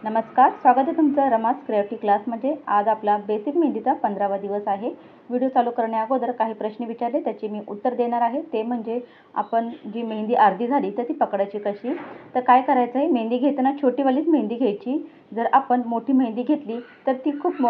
नमस्कार, स्वागत आहे तुमचं रमास क्रिएटिव्ह क्लासमध्ये। आज आपला बेसिक मेहंदीचा 15वा दिवस आहे। व्हिडिओ चालू करण्याअगोदर काही प्रश्न विचारले त्याची मी उत्तर देणार आहे। ते म्हणजे आपण जी मेहंदी अर्धी झाली तर ती पकडायची कशी। तर काय करायचं आहे, मेहंदी घेताना छोटीवालीच मेहंदी घ्यायची। जर आपण मोठी मेहंदी घेतली तर ती खूप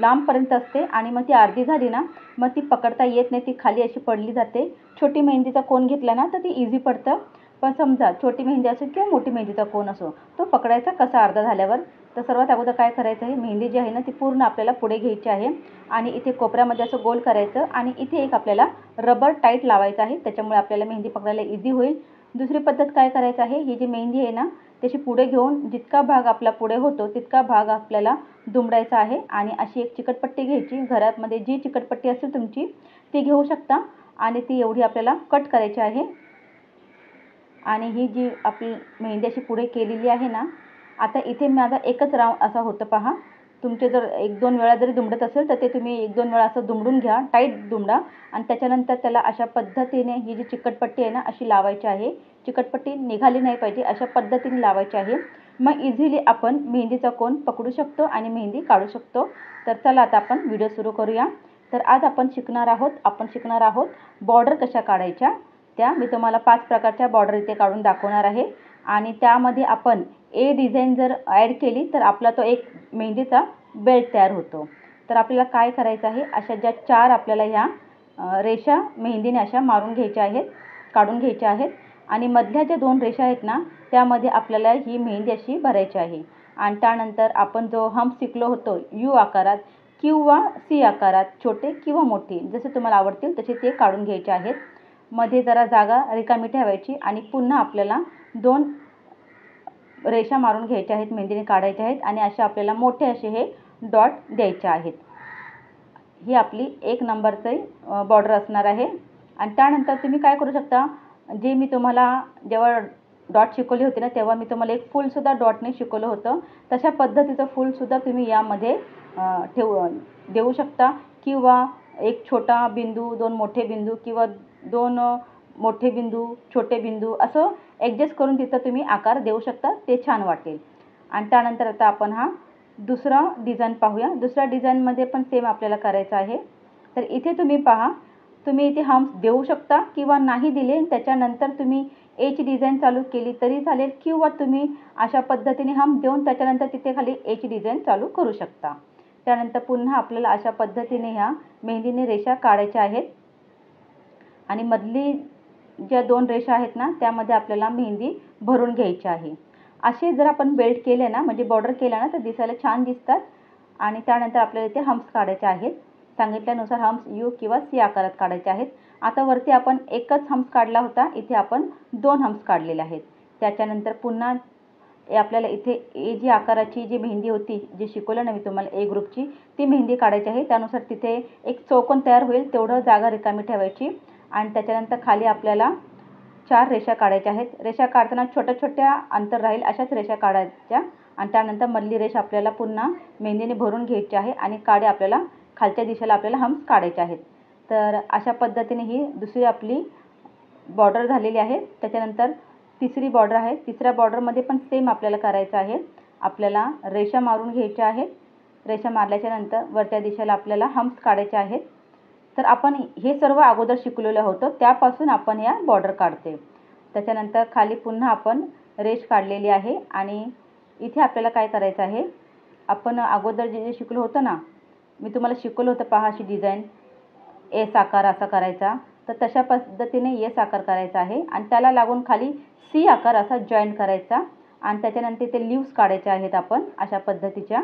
लांबपर्यंत असते आणि मग ती अर्धी झाली ना मग ती पकडता येत नाही, ती खाली अशी पडली जाते। छोटी मेहंदीचा कोन घेतला ना तर ती इझी पडतं। पण समजा छोटी मेहंदी असेल किंवा मोठी मेहंदीचा कोन असो, तो पकडायचा कसा अर्धा झाल्यावर। तर सर्वात अगोदर काय करायचं आहे, मेहंदी जी आहे ना ती पूर्ण आपल्याला पुढे घ्यायची आहे आणि इथे कोपऱ्यामध्ये असं गोल करायचं आणि इथे एक आपल्याला रबर टाईट लावायचं आहे, त्याच्यामुळे आपल्याला मेहंदी पकडायला इझी होईल। दुसरी पद्धत काय करायचं आहे, ही जी मेहंदी आहे ना त्याची पुढे घेऊन जितका भाग आपला पुढे होतो तितका भाग आपल्याला दुमडायचा आहे आणि अशी एक चिकटपट्टी घ्यायची। घरामध्ये जी चिकटपट्टी असेल तुमची ती घेऊ शकता आणि ती एवढी आपल्याला कट करायची आहे। आणि ही जी आपली मेहंदी अशी पुढे केलेली आहे ना, आता इथे माझा एकच राऊंड असा होतं पहा। तुमचे जर 1-2 वेळा जरी दुमडत असेल तर ते तुम्ही 1-2 वेळा असं दुमडून घ्या, टाईट दुमडा आणि त्याच्यानंतर त्याला अशा पद्धतीने ही जी चिकटपट्टी आहे ना अशी लावायची आहे। चिकटपट्टी निघाली नाही पाहिजे, अशा पद्धतीने लावायची आहे। मग इझिली आपण मेहंदीचा कोन पकडू शकतो आणि मेहंदी काढू शकतो। तर चला आता आपण व्हिडिओ सुरू करूया। तर आज आपण शिकणार आहोत बॉर्डर कशा काढायच्या त्या। मी तुम्हाला 5 प्रकारच्या बॉर्डर इथे काढून दाखवणार आहे आणि त्यामध्ये आपण ए डिझाईन जर ॲड केली तर आपला तो एक मेहंदीचा बेल्ट तयार होतो। तर आपल्याला काय करायचं आहे, अशा ज्या 4 आपल्याला ह्या रेषा मेहंदीने अशा मारून घ्यायच्या आहेत, काढून घ्यायच्या आहेत आणि मधल्या ज्या 2 रेषा आहेत ना त्यामध्ये आपल्याला ही मेहंदी अशी भरायची आहे। आणि त्यानंतर आपण जो हंप शिकलो होतो यू आकारात किंवा सी आकारात, छोटे किंवा मोठे जसे तुम्हाला आवडतील तसे ते काढून घ्यायचे आहेत। मध्ये जरा जागा रिकामी ठेवायची आणि पुन्हा आपल्याला 2 रेषा मारून घ्यायच्या आहेत, मेहंदीने काढायच्या आहेत आणि अशा आपल्याला मोठे असे हे डॉट द्यायचे आहेत। ही आपली 1 नंबरचे बॉर्डर असणार आहे। आणि त्यानंतर तुम्ही काय करू शकता, जे मी तुम्हाला जेव्हा डॉट शिकवले होते ना तेव्हा मी तुम्हाला एक फुलसुद्धा डॉटने शिकवलं होतं, तशा पद्धतीचं फुलसुद्धा तुम्ही यामध्ये देऊ शकता किंवा एक छोटा बिंदू, 2 मोठे बिंदू किंवा 2 मोठे बिंदू, छोटे बिंदू असं ॲडजस्ट करून तिथं तुम्ही आकार देऊ शकता, ते छान वाटेल। आणि त्यानंतर आता आपण हा दुसरा डिझाईन पाहूया। दुसऱ्या डिझाईनमध्ये पण सेम आपल्याला करायचं आहे। तर इथे तुम्ही पहा, तुम्ही इथे हंप्स देऊ शकता किंवा नाही दिले त्याच्यानंतर तुम्ही एच डिझाईन चालू केली तरी चालेल किंवा तुम्ही अशा पद्धतीने हंप देऊन त्याच्यानंतर तिथे खाली एच डिझाईन चालू करू शकता। त्यानंतर पुन्हा आपल्याला अशा पद्धतीने ह्या मेहंदीने रेषा काढायच्या आहेत आणि मधली ज्या 2 रेषा आहेत ना त्यामध्ये आपल्याला मेहंदी भरून घ्यायची आहे। असे जर आपण बेल्ट केले ना म्हणजे बॉर्डर केला ना तर दिसायला छान दिसतात। आणि त्यानंतर आपल्याला इथे हंप्स काढायचे आहेत, सांगितल्यानुसार हंप्स यू किंवा सी आकारात काढायचे आहेत। आता वरती आपण एकच हंप्स काढला होता, इथे आपण 2 हंप्स काढलेले आहेत। त्याच्यानंतर पुन्हा आपल्याला इथे ए जी आकाराची जी मेहंदी होती, जी शिकवलं ना मी तुम्हाला ए ग्रुपची, ती मेहंदी काढायची आहे। त्यानुसार तिथे एक चौकोन तयार होईल तेवढं जागा रिकामी ठेवायची आणि त्याच्यानंतर खाली आपल्याला 4 रेषा काढायच्या आहेत। रेषा काढताना छोट्या-छोट्या अंतर राहील अशाच रेषा काढायच्या आणि त्यानंतर मधली रेषा आपल्याला पुन्हा मेहंदीने भरून घ्यायची आहे आणि काडे आपल्याला खालच्या दिशेला आपल्याला हंप्स काढायचे आहेत। तर अशा पद्धतीने ही दुसरी आपली बॉर्डर झालेली आहे। त्याच्यानंतर तिसरी बॉर्डर आहे। तिसऱ्या बॉर्डरमध्ये पण सेम आपल्याला करायचं आहे। आपल्याला रेषा मारून घ्यायच्या आहेत, रेषा मारल्याच्या नंतर वरच्या दिशेला आपल्याला हंप्स काढायचे आहेत। तर आपण हे सर्व अगोदर शिकलेलं होतं त्यापासून आपण या बॉर्डर काढते। त्याच्यानंतर खाली पुन्हा आपण रेष काढलेली आहे आणि इथे आपल्याला काय करायचं आहे, आपण अगोदर जे शिकलो होतं ना, मी तुम्हाला शिकवलं होतं पहा अशी डिझाईन एस आकार असा करायचा, तर तशा पद्धतीने एस आकार करायचा आहे आणि त्याला लागून खाली सी आकार असा जॉईंट करायचा आणि त्याच्यानंतर इथे लीव्स काढायच्या आहेत आपण अशा पद्धतीच्या।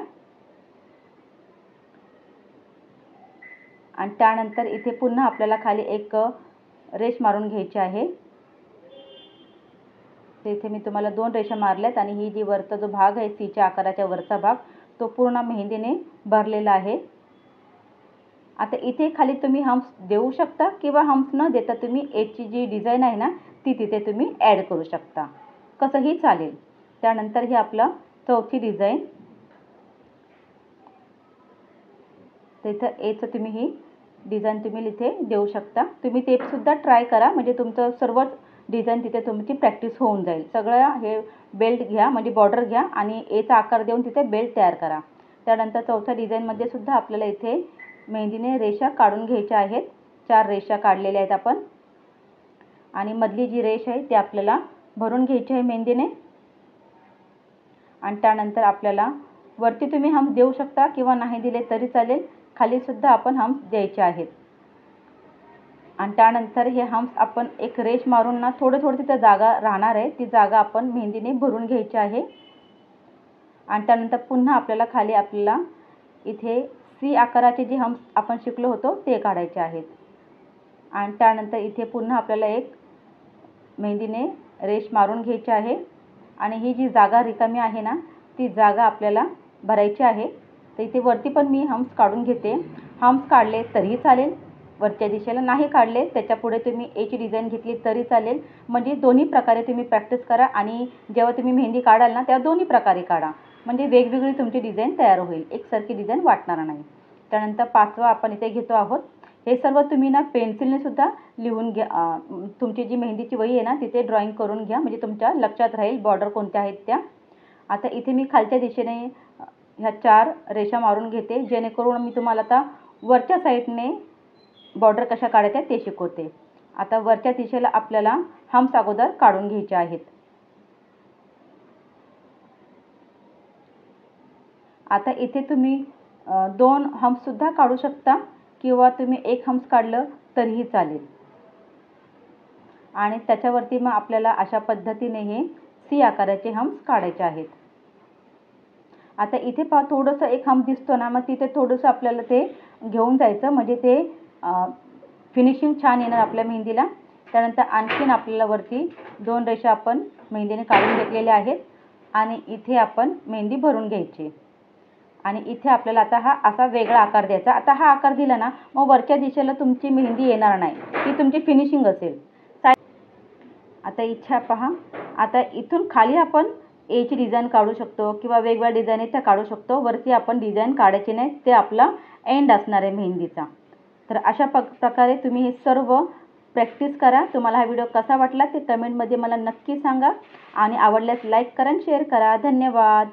आणि त्यानंतर इथे पुन्हा आपल्याला खाली एक रेष मारून घ्यायची आहे। तर इथे मी तुम्हाला 2 रेषा मारल्यात आणि ही जी वरचा जो भाग आहे सीच्या आकाराच्या वरचा भाग तो पूर्ण मेहंदीने भरलेला आहे। आता इथे खाली तुम्ही हंप्स देऊ शकता किंवा हंप्स न देता तुम्ही एचची जी डिझाईन आहे ना ती तिथे तुम्ही ॲड करू शकता, कसंही चालेल। त्यानंतर ही आपला चौथी डिझाईन, तर इथं एचं तुम्ही ही डिझाईन तुम्ही इथे देऊ शकता। तुम्ही ते सुद्धा ट्राय करा म्हणजे तुमचं सर्वच डिझाईन तिथे तुमची प्रॅक्टिस होऊन जाईल. सगळं हे बेल्ट घ्या, म्हणजे बॉर्डर घ्या आणि एचा आकार देऊन तिथे बेल्ट तयार करा. त्यानंतर चौथ्या डिझाईनमध्ये सुद्धा आपल्याला इथे मेहंदीने रेषा काढून घ्यायच्या आहेत. 4 रेषा काढलेल्या आहेत आपण आणि मधली जी रेष आहे ती आपल्याला भरून घ्यायची आहे मेहंदीने. आणि त्यानंतर आपल्याला वरती तुम्ही हम्स देऊ शकता किंवा नाही दिले तरी चालेल, खाली सुद्धा आपण हम्स द्यायचे आहेत. आणि त्यानंतर हे हम्स आपण एक रेष मारून ना थोडं तिथं जागा राहणार आहे, ती जागा आपण मेहंदीने भरून घ्यायची आहे. आणि त्यानंतर पुन्हा आपल्याला खाली इथे सी आकाराचे जे हम्स आपण शिकलो होतो ते काढायचे आहेत. आणि त्यानंतर इथे पुन्हा आपल्याला एक मेहंदीने रेष मारून घ्यायची आहे आणि ही जी जागा रिकामी आहे ना ती जागा आपल्याला भरायची आहे. तर इथे वरती पण मी हम्स काढून घेते. हम्स काढले तरीही चालेल, वरच्या दिशेला नाही काढले त्याच्या पुढे तुम्ही एची डिझाईन घेतली तरी चालेल. म्हणजे दोन्ही प्रकारे तुम्ही प्रॅक्टिस करा आणि जेव्हा तुम्ही मेहंदी काढाल ना तेव्हा दोन्ही प्रकारे काढा, म्हणजे वेगवेगळी तुमची डिझाईन तयार होईल, एकसारखी डिझाईन वाटणार नाही. त्यानंतर 5वा आपण इथे घेतो आहोत. हे सर्व तुम्ही ना पेन्सिलने सुद्धा लिहून घ्या. तुमची जी मेहंदीची वही आहे ना तिथे ड्रॉइंग करून घ्या, म्हणजे तुमच्या लक्षात राहील बॉर्डर कोणत्या आहेत त्या. आता इथे मी खालच्या दिशेने ह्या 4 रेषा मारून घेते, जेणेकरून मी तुम्हाला आता वरच्या साईडने बॉर्डर कशा काढायच्या ते शिकवते. आता वरच्या दिशेला आपल्याला हम्स अगोदर काढून घ्यायचे आहेत. आता इथे तुम्ही 2 हम्स सुद्धा काढू शकता किंवा तुम्ही 1 हम्स काढलं तरीही चालेल. आणि त्याच्यावरती मग आपल्याला अशा पद्धतीने हे सी आकाराचे हम्स काढायचे आहेत. आता इथे पहा थोडंसं एक हम्स दिसतो ना, मग तिथे थोडंसं आपल्याला ते घेऊन जायचं, म्हणजे ते फिनिशिंग छान येणार आपल्या मेहंदीला. त्यानंतर आणखीन आपल्याला वरती 2 रेषा आपण मेहंदीने काढून घेतलेल्या आहेत आणि इथे आपण मेहंदी भरून घ्यायची. आणि इथे आपल्याला आता हा असा वेगळा आकार द्यायचा. आता हा आकार दिला ना मग वरच्या दिशेला तुमची मेहंदी येणार नाही, ती तुमची फिनिशिंग असेल. आता इच्छा पहा, आता इथून खाली आपण एची डिझाईन काढू शकतो किंवा वेगवेगळ्या डिझाईन त्या काढू शकतो. वरती आपण डिझाईन काढायची नाही, ते आपला एंड असणार आहे मेहंदीचा. तर अशा प्रकारे तुम्ही हे सर्व प्रॅक्टिस करा. तुम्हाला हा व्हिडिओ कसा वाटला ते कमेंटमध्ये मला नक्की सांगा आणि आवडल्यास लाईक करा आणि शेअर करा. धन्यवाद.